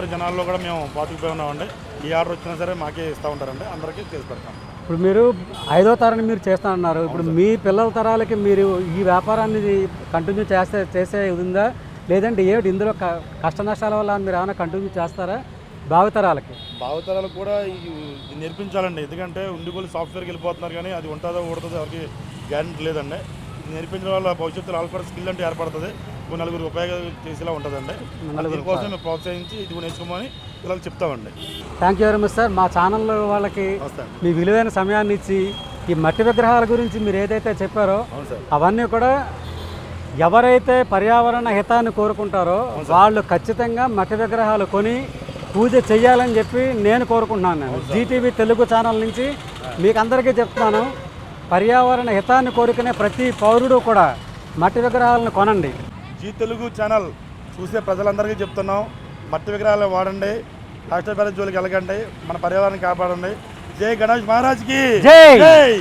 జనాల్లో కూడా మేము పాతుకుపోయి ఉన్నామండి. ఈ ఆర్డర్ వచ్చినా సరే మాకే ఇస్తూ ఉంటారండి, అందరికీ చేసి పెడతాం. ఇప్పుడు మీరు 5వ తరాన్ని మీరు చేస్తా అన్నారు. ఇప్పుడు మీ పిల్లల తరాలకి మీరు ఈ వ్యాపారాన్ని కంటిన్యూ చేసే ఉందా, లేదంటే ఏమిటి ఇందులో కష్ట నష్టాల వల్ల మీరు ఏమైనా కంటిన్యూ చేస్తారా? భావితరాలకు కూడా ఇది నేర్పించాలండి. ఎందుకంటే ఉండిగోలు సాఫ్ట్వేర్కి వెళ్ళిపోతున్నారు, కానీ అది ఉంటుందో ఊడుతుందో ఎవరికి గ్యారెంటీ లేదండి. నేర్పించడం వల్ల భవిష్యత్తులో వాళ్ళకి కూడా స్కిల్ అంటే ఏర్పడుతుంది, నలుగురు ఉపయోగం చేసేలా ఉంటుందండి. దీనికోసం మేము ప్రోత్సహించి ఇది నేర్చుకోమని పిల్లలకు చెప్తామండి. Thank you very much sir. మా ఛానల్ వాళ్ళకి మీ విలువైన సమయాన్ని ఇచ్చి ఈ మట్టి విగ్రహాల గురించి మీరు ఏదైతే చెప్పారో అవన్నీ కూడా ఎవరైతే పర్యావరణ హితాన్ని కోరుకుంటారో వాళ్ళు ఖచ్చితంగా మట్టి విగ్రహాలు కొని పూజ చేయాలని చెప్పి నేను కోరుకుంటున్నాను. నేను జీటీవీ తెలుగు ఛానల్ నుంచి మీకు అందరికీ చెప్తున్నాను, పర్యావరణ హితాన్ని కోరుకునే ప్రతి పౌరుడు కూడా మట్టి విగ్రహాలను కొనండి. జీ తెలుగు ఛానల్ చూసే ప్రజలందరికీ చెప్తున్నాం, మట్టి విగ్రహాలు వాడండి, ప్లాస్టిక్ బ్యారేజ్ జోలికి వెళ్ళకండి, మన పర్యావరణాన్ని కాపాడండి. జై గణేష్ మహారాజ్కి జై.